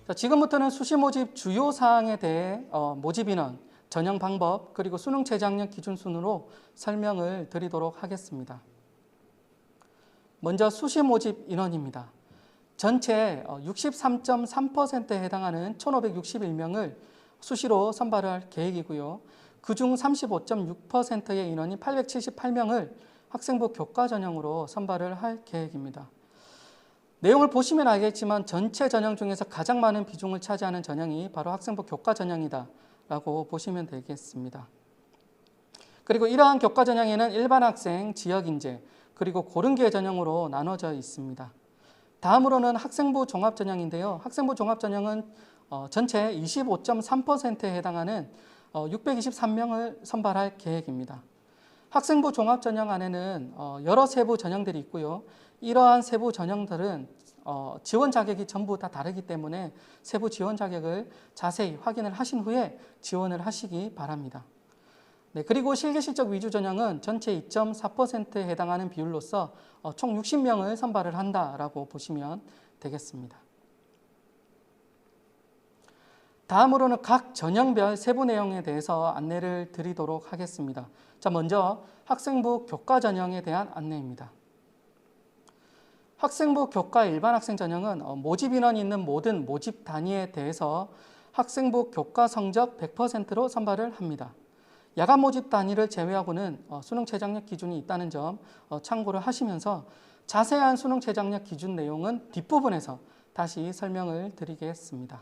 자, 지금부터는 수시 모집 주요 사항에 대해 모집 인원, 전형 방법, 그리고 수능 최저학력 기준 순으로 설명을 드리도록 하겠습니다. 먼저 수시 모집 인원입니다. 전체 63.3%에 해당하는 1,561명을 수시로 선발할 계획이고요. 그중 35.6%의 인원이 878명을 학생부 교과 전형으로 선발을 할 계획입니다. 내용을 보시면 알겠지만 전체 전형 중에서 가장 많은 비중을 차지하는 전형이 바로 학생부 교과 전형이다 라고 보시면 되겠습니다. 그리고 이러한 교과 전형에는 일반 학생, 지역인재, 그리고 고른기회 전형으로 나눠져 있습니다. 다음으로는 학생부 종합 전형인데요. 학생부 종합 전형은 전체 25.3%에 해당하는 623명을 선발할 계획입니다. 학생부 종합 전형 안에는 여러 세부 전형들이 있고요. 이러한 세부 전형들은 지원 자격이 전부 다 다르기 때문에 세부 지원 자격을 자세히 확인을 하신 후에 지원을 하시기 바랍니다. 네, 그리고 실기실적 위주 전형은 전체 2.4%에 해당하는 비율로서 총 60명을 선발을 한다라고 보시면 되겠습니다. 다음으로는 각 전형별 세부 내용에 대해서 안내를 드리도록 하겠습니다. 자, 먼저 학생부 교과 전형에 대한 안내입니다. 학생부 교과 일반 학생 전형은 모집 인원이 있는 모든 모집 단위에 대해서 학생부 교과 성적 100%로 선발을 합니다. 야간 모집 단위를 제외하고는 수능 최저학력 기준이 있다는 점 참고를 하시면서 자세한 수능 최저학력 기준 내용은 뒷부분에서 다시 설명을 드리겠습니다.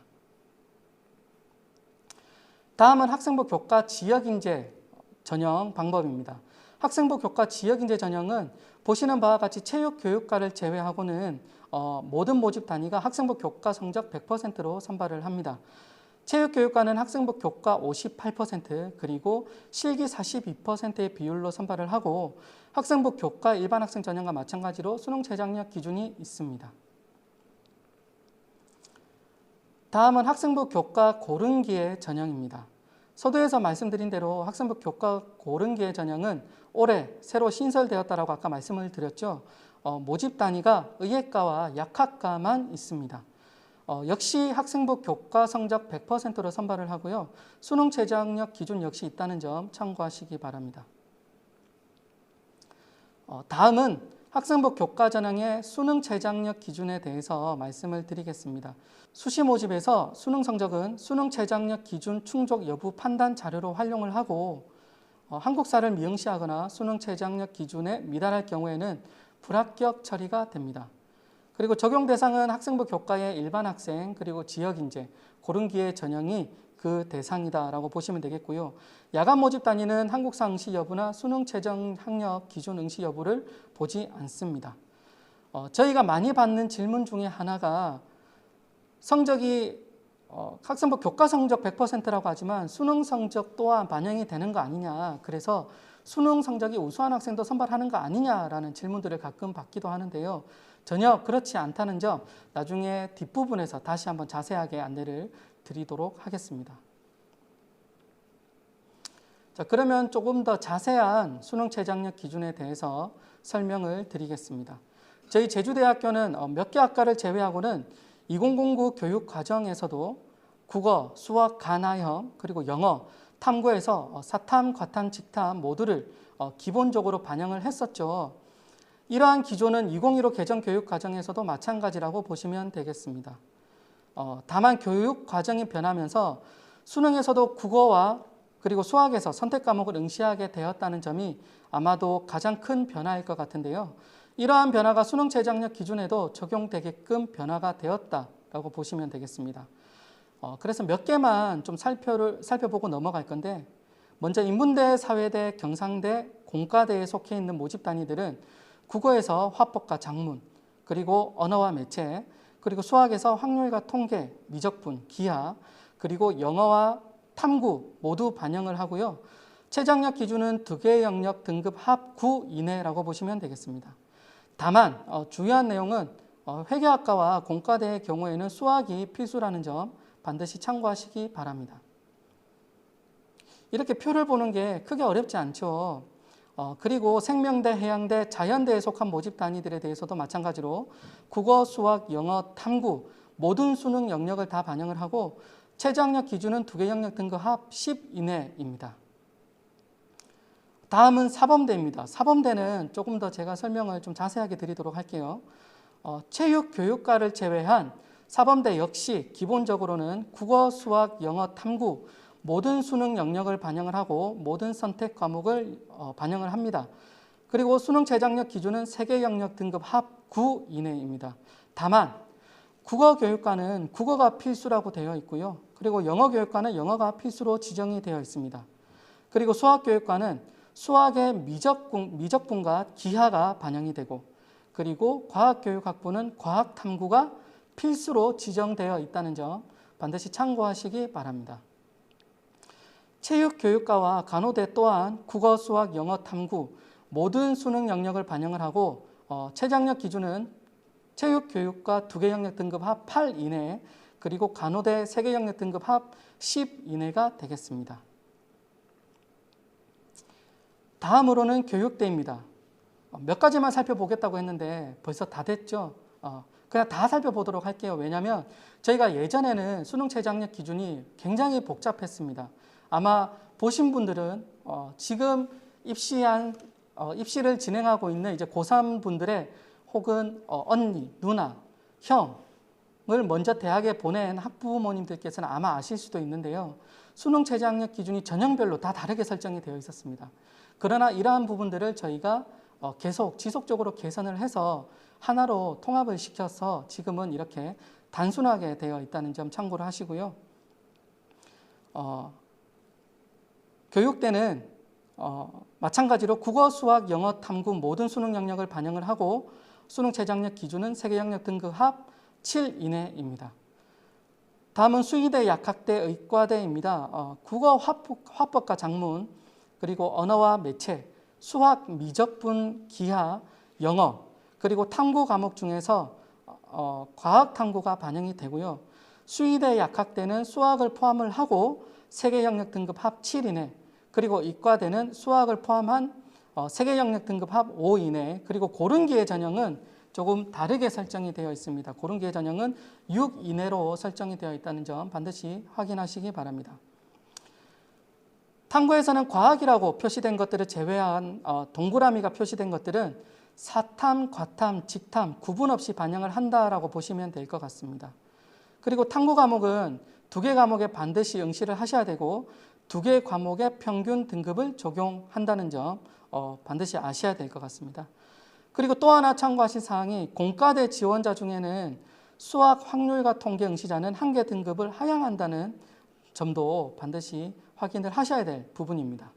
다음은 학생부 교과 지역인재 전형 방법입니다. 학생부 교과 지역인재 전형은 보시는 바와 같이 체육교육과를 제외하고는 모든 모집 단위가 학생부 교과 성적 100%로 선발을 합니다. 체육교육과는 학생부 교과 58% 그리고 실기 42%의 비율로 선발을 하고 학생부 교과 일반 학생 전형과 마찬가지로 수능 최저학력 기준이 있습니다. 다음은 학생부 교과 고른기회 전형입니다. 서두에서 말씀드린 대로 학생부 교과 고른기회 전형은 올해 새로 신설되었다라고 아까 말씀을 드렸죠. 모집 단위가 의예과와 약학과만 있습니다. 역시 학생부 교과 성적 100%로 선발을 하고요. 수능 최저학력 기준 역시 있다는 점 참고하시기 바랍니다. 다음은 학생부 교과 전형의 수능 최저학력 기준에 대해서 말씀을 드리겠습니다. 수시 모집에서 수능 성적은 수능 최저학력 기준 충족 여부 판단 자료로 활용을 하고 한국사를 미응시하거나 수능 최저학력 기준에 미달할 경우에는 불합격 처리가 됩니다. 그리고 적용 대상은 학생부 교과의 일반 학생 그리고 지역인재, 고른기회 전형이 그 대상이다라고 보시면 되겠고요. 야간 모집 단위는 한국사 응시 여부나 수능 최저학력 기준 응시 여부를 보지 않습니다. 저희가 많이 받는 질문 중에 하나가 성적이 학생부 교과 성적 100%라고 하지만 수능 성적 또한 반영이 되는 거 아니냐. 그래서 수능 성적이 우수한 학생도 선발하는 거 아니냐라는 질문들을 가끔 받기도 하는데요. 전혀 그렇지 않다는 점 나중에 뒷부분에서 다시 한번 자세하게 안내를 드리도록 하겠습니다. 자, 그러면 조금 더 자세한 수능 최저학력 기준에 대해서 설명을 드리겠습니다. 저희 제주대학교는 몇 개 학과를 제외하고는 2009 교육과정에서도 국어, 수학, 가나형, 그리고 영어, 탐구에서 사탐, 과탐, 직탐 모두를 기본적으로 반영을 했었죠. 이러한 기조는 2015 개정 교육과정에서도 마찬가지라고 보시면 되겠습니다. 다만 교육과정이 변하면서 수능에서도 국어와 그리고 수학에서 선택 과목을 응시하게 되었다는 점이 아마도 가장 큰 변화일 것 같은데요. 이러한 변화가 수능 최저학력 기준에도 적용되게끔 변화가 되었다라고 보시면 되겠습니다. 그래서 몇 개만 좀 살펴보고 넘어갈 건데 먼저 인문대, 사회대, 경상대, 공과대에 속해 있는 모집 단위들은 국어에서 화법과 작문, 그리고 언어와 매체, 그리고 수학에서 확률과 통계, 미적분, 기하, 그리고 영어와 탐구 모두 반영을 하고요. 최저학력 기준은 2개의 영역 등급 합 9 이내라고 보시면 되겠습니다. 다만 중요한 내용은 회계학과와 공과대의 경우에는 수학이 필수라는 점 반드시 참고하시기 바랍니다. 이렇게 표를 보는 게 크게 어렵지 않죠. 그리고 생명대, 해양대, 자연대에 속한 모집 단위들에 대해서도 마찬가지로 국어, 수학, 영어, 탐구 모든 수능 영역을 다 반영을 하고 최저학력 기준은 2개 영역 등급 합 10 이내입니다. 다음은 사범대입니다. 사범대는 조금 더 제가 설명을 좀 자세하게 드리도록 할게요. 체육교육과를 제외한 사범대 역시 기본적으로는 국어, 수학, 영어, 탐구 모든 수능 영역을 반영을 하고 모든 선택 과목을 반영을 합니다. 그리고 수능 최저학력 기준은 3개 영역 등급 합 9 이내입니다. 다만 국어교육과는 국어가 필수라고 되어 있고요. 그리고 영어교육과는 영어가 필수로 지정이 되어 있습니다. 그리고 수학교육과는 수학의 미적분과 기하가 반영이 되고 그리고 과학교육학부는 과학탐구가 필수로 지정되어 있다는 점 반드시 참고하시기 바랍니다. 체육교육과와 간호대 또한 국어, 수학, 영어, 탐구 모든 수능 영역을 반영을 하고 최저학력 기준은 체육교육과 2개 영역 등급 합 8 이내 그리고 간호대 3개 영역 등급 합 10 이내가 되겠습니다. 다음으로는 교육대입니다. 몇 가지만 살펴보겠다고 했는데 벌써 다 됐죠? 그냥 다 살펴보도록 할게요. 왜냐하면 저희가 예전에는 수능 최저학력 기준이 굉장히 복잡했습니다. 아마 보신 분들은 지금 입시를 진행하고 있는 이제 고3 분들의 혹은 언니, 누나, 형을 먼저 대학에 보낸 학부모님들께서는 아마 아실 수도 있는데요. 수능 최저학력 기준이 전형별로 다 다르게 설정이 되어 있었습니다. 그러나 이러한 부분들을 저희가 계속 지속적으로 개선을 해서 하나로 통합을 시켜서 지금은 이렇게 단순하게 되어 있다는 점 참고를 하시고요. 교육대는 마찬가지로 국어, 수학, 영어, 탐구 모든 수능 영역을 반영을 하고 수능 최저학력 기준은 3개 영역 등급 합 7 이내입니다. 다음은 수의대, 약학대, 의과대입니다. 국어, 화법과 작문, 그리고 언어와 매체, 수학, 미적분, 기하, 영어, 그리고 탐구 과목 중에서 과학 탐구가 반영이 되고요. 수의대, 약학대는 수학을 포함을 하고 3개 영역 등급 합 7 이내, 그리고 이과대는 수학을 포함한 3개 영역 등급 합 5 이내, 그리고 고른기회 전형은 조금 다르게 설정이 되어 있습니다. 고른기회 전형은 6 이내로 설정이 되어 있다는 점 반드시 확인하시기 바랍니다. 탐구에서는 과학이라고 표시된 것들을 제외한 동그라미가 표시된 것들은 사탐, 과탐, 직탐 구분 없이 반영을 한다라고 보시면 될 것 같습니다. 그리고 탐구 과목은 2개 과목에 반드시 응시를 하셔야 되고 2개 과목의 평균 등급을 적용한다는 점 반드시 아셔야 될 것 같습니다. 그리고 또 하나 참고하실 사항이 공과대 지원자 중에는 수학, 확률과 통계 응시자는 1개 등급을 하향한다는 점도 반드시 확인을 하셔야 될 부분입니다.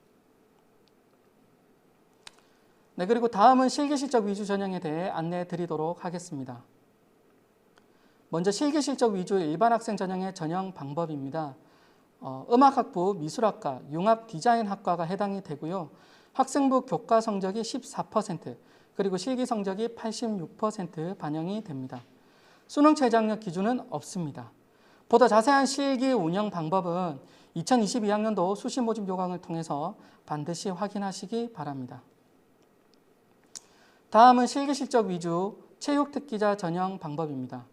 네, 그리고 다음은 실기실적 위주 전형에 대해 안내해 드리도록 하겠습니다. 먼저 실기실적 위주 일반 학생 전형의 전형 방법입니다. 음악학부, 미술학과, 융합디자인학과가 해당이 되고요. 학생부 교과 성적이 14%, 그리고 실기 성적이 86% 반영이 됩니다. 수능 최저학력 기준은 없습니다. 보다 자세한 실기 운영 방법은 2022학년도 수시 모집 요강을 통해서 반드시 확인하시기 바랍니다. 다음은 실기실적 위주 체육특기자 전형 방법입니다.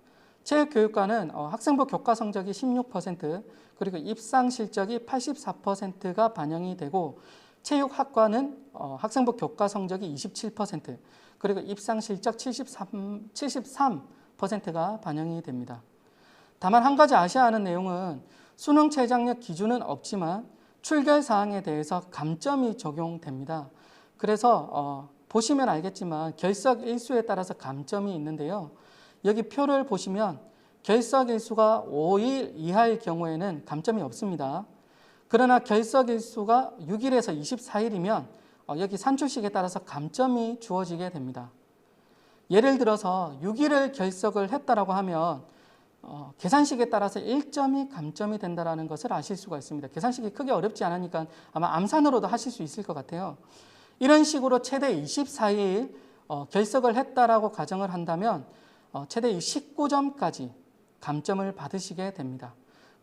체육교육과는 학생부 교과 성적이 16%, 그리고 입상 실적이 84%가 반영이 되고 체육학과는 학생부 교과 성적이 27%, 그리고 입상 실적 73%가 반영이 됩니다. 다만 한 가지 아셔야 하는 내용은 수능 최저학력 기준은 없지만 출결 사항에 대해서 감점이 적용됩니다. 그래서 보시면 알겠지만 결석 일수에 따라서 감점이 있는데요. 여기 표를 보시면 결석 일수가 5일 이하일 경우에는 감점이 없습니다. 그러나 결석 일수가 6일에서 24일이면 여기 산출식에 따라서 감점이 주어지게 됩니다. 예를 들어서 6일을 결석을 했다라고 하면 계산식에 따라서 1점이 감점이 된다는 것을 아실 수가 있습니다. 계산식이 크게 어렵지 않으니까 아마 암산으로도 하실 수 있을 것 같아요. 이런 식으로 최대 24일 결석을 했다라고 가정을 한다면 최대 19점까지 감점을 받으시게 됩니다.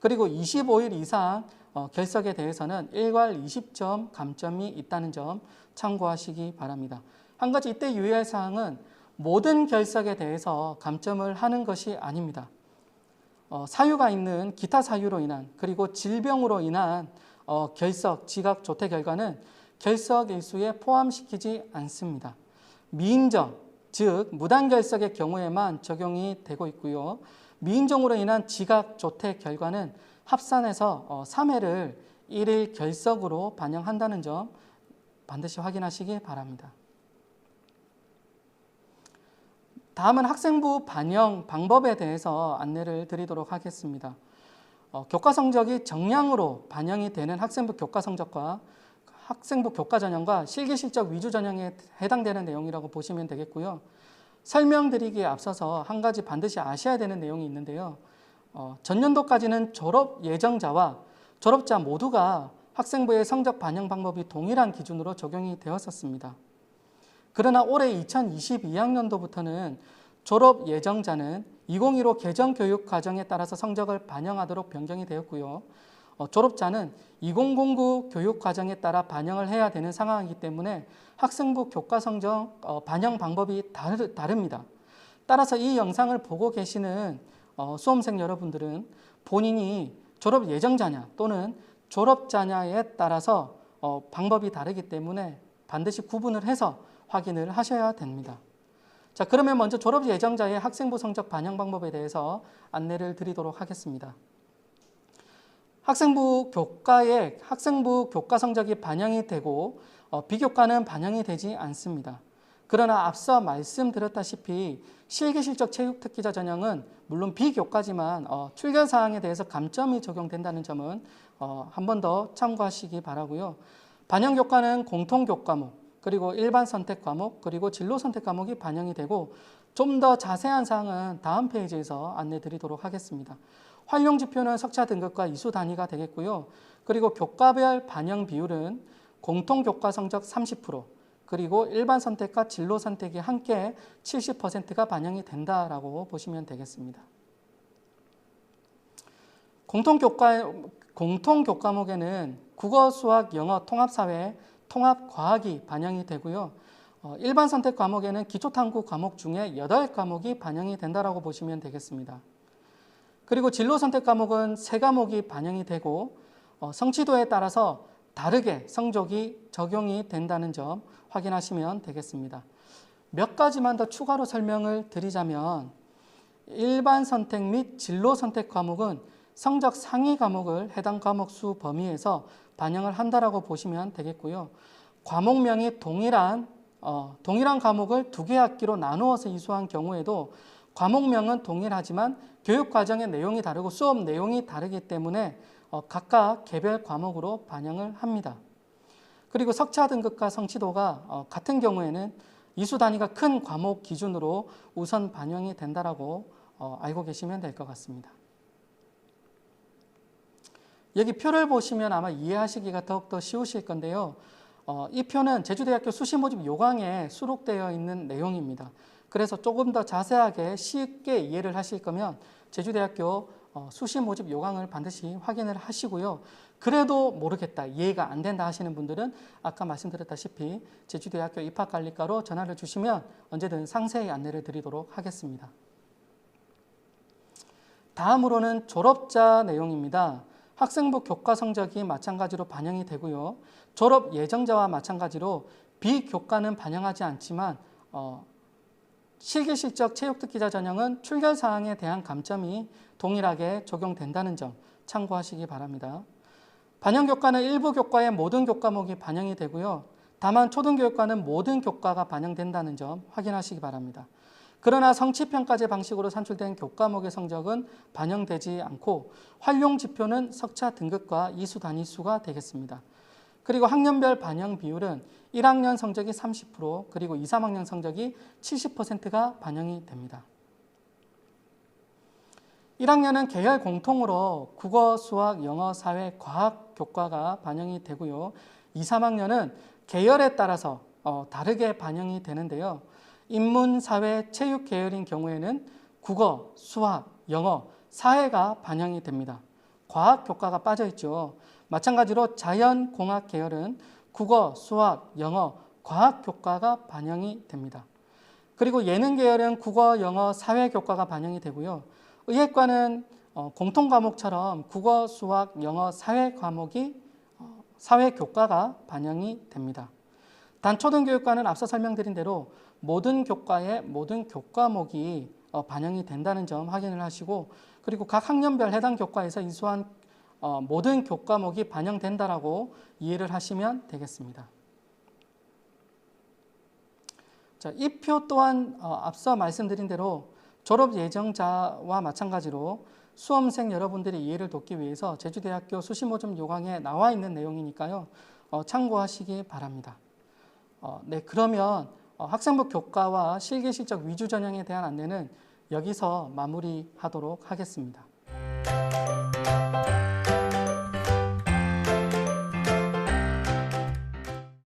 그리고 25일 이상 결석에 대해서는 일괄 20점 감점이 있다는 점 참고하시기 바랍니다. 한 가지 이때 유의할 사항은 모든 결석에 대해서 감점을 하는 것이 아닙니다. 사유가 있는 기타 사유로 인한 그리고 질병으로 인한 결석, 지각, 조퇴 결과는 결석 일수에 포함시키지 않습니다. 미인정, 즉 무단결석의 경우에만 적용이 되고 있고요. 미인정으로 인한 지각, 조퇴 결과는 합산해서 3회를 1일 결석으로 반영한다는 점 반드시 확인하시기 바랍니다. 다음은 학생부 반영 방법에 대해서 안내를 드리도록 하겠습니다. 교과 성적이 정량으로 반영이 되는 학생부 교과 성적과 학생부 교과 전형과 실기 실적 위주 전형에 해당되는 내용이라고 보시면 되겠고요. 설명드리기에 앞서서 한 가지 반드시 아셔야 되는 내용이 있는데요. 전년도까지는 졸업 예정자와 졸업자 모두가 학생부의 성적 반영 방법이 동일한 기준으로 적용이 되었었습니다. 그러나 올해 2022학년도부터는 졸업 예정자는 2015 개정교육 과정에 따라서 성적을 반영하도록 변경이 되었고요. 졸업자는 2009 교육 과정에 따라 반영을 해야 되는 상황이기 때문에 학생부 교과 성적 반영 방법이 다릅니다. 따라서 이 영상을 보고 계시는 수험생 여러분들은 본인이 졸업 예정자냐 또는 졸업자냐에 따라서 방법이 다르기 때문에 반드시 구분을 해서 확인을 하셔야 됩니다. 자, 그러면 먼저 졸업 예정자의 학생부 성적 반영 방법에 대해서 안내를 드리도록 하겠습니다. 학생부 교과에 학생부 교과 성적이 반영이 되고 비교과는 반영이 되지 않습니다. 그러나 앞서 말씀드렸다시피 실기실적 체육특기자 전형은 물론 비교과지만 출결 사항에 대해서 감점이 적용된다는 점은 한 번 더 참고하시기 바라고요. 반영 교과는 공통 교과목 그리고 일반 선택 과목 그리고 진로 선택 과목이 반영이 되고 좀 더 자세한 사항은 다음 페이지에서 안내 드리도록 하겠습니다. 활용 지표는 석차 등급과 이수 단위가 되겠고요. 그리고 교과별 반영 비율은 공통 교과 성적 30% 그리고 일반 선택과 진로 선택이 함께 70%가 반영이 된다라고 보시면 되겠습니다. 공통 교과목에는 국어, 수학, 영어, 통합사회, 통합과학이 반영이 되고요. 일반 선택 과목에는 기초탐구 과목 중에 8과목이 반영이 된다라고 보시면 되겠습니다. 그리고 진로 선택 과목은 3과목이 반영이 되고 성취도에 따라서 다르게 성적이 적용이 된다는 점 확인하시면 되겠습니다. 몇 가지만 더 추가로 설명을 드리자면 일반 선택 및 진로 선택 과목은 성적 상위 과목을 해당 과목 수 범위에서 반영을 한다라고 보시면 되겠고요. 과목명이 동일한 과목을 2개 학기로 나누어서 이수한 경우에도 과목명은 동일하지만 교육과정의 내용이 다르고 수업 내용이 다르기 때문에 각각 개별 과목으로 반영을 합니다. 그리고 석차 등급과 성취도가 같은 경우에는 이수 단위가 큰 과목 기준으로 우선 반영이 된다라고 알고 계시면 될 것 같습니다. 여기 표를 보시면 아마 이해하시기가 더욱더 쉬우실 건데요. 이 표는 제주대학교 수시모집 요강에 수록되어 있는 내용입니다. 그래서 조금 더 자세하게 쉽게 이해를 하실 거면 제주대학교 수시모집 요강을 반드시 확인을 하시고요. 그래도 모르겠다, 이해가 안 된다 하시는 분들은 아까 말씀드렸다시피 제주대학교 입학관리과로 전화를 주시면 언제든 상세히 안내를 드리도록 하겠습니다. 다음으로는 졸업자 내용입니다. 학생부 교과 성적이 마찬가지로 반영이 되고요. 졸업 예정자와 마찬가지로 비교과는 반영하지 않지만 실기실적 체육특기자 전형은 출결 사항에 대한 감점이 동일하게 적용된다는 점 참고하시기 바랍니다. 반영 교과는 일부 교과의 모든 교과목이 반영이 되고요. 다만 초등교육과는 모든 교과가 반영된다는 점 확인하시기 바랍니다. 그러나 성취평가제 방식으로 산출된 교과목의 성적은 반영되지 않고 활용 지표는 석차 등급과 이수 단위수가 되겠습니다. 그리고 학년별 반영 비율은 1학년 성적이 30% 그리고 2, 3학년 성적이 70%가 반영이 됩니다. 1학년은 계열 공통으로 국어, 수학, 영어, 사회, 과학 교과가 반영이 되고요. 2, 3학년은 계열에 따라서 다르게 반영이 되는데요. 인문, 사회, 체육 계열인 경우에는 국어, 수학, 영어, 사회가 반영이 됩니다. 과학 교과가 빠져 있죠. 마찬가지로 자연, 공학 계열은 국어, 수학, 영어, 과학 교과가 반영이 됩니다. 그리고 예능 계열은 국어, 영어, 사회 교과가 반영이 되고요. 의예과는 공통 과목처럼 국어, 수학, 영어, 사회 과목이 사회 교과가 반영이 됩니다. 단초등교육과는 앞서 설명드린 대로 모든 교과의 모든 교과목이 반영이 된다는 점 확인을 하시고, 그리고 각 학년별 해당 교과에서 이수한 모든 교과목이 반영된다라고 이해를 하시면 되겠습니다. 자, 이 표 또한 앞서 말씀드린 대로 졸업 예정자와 마찬가지로 수험생 여러분들의 이해를 돕기 위해서 제주대학교 수시모집 요강에 나와 있는 내용이니까요. 참고하시기 바랍니다. 네, 그러면 학생부 교과와 실기 실적 위주 전형에 대한 안내는 여기서 마무리하도록 하겠습니다.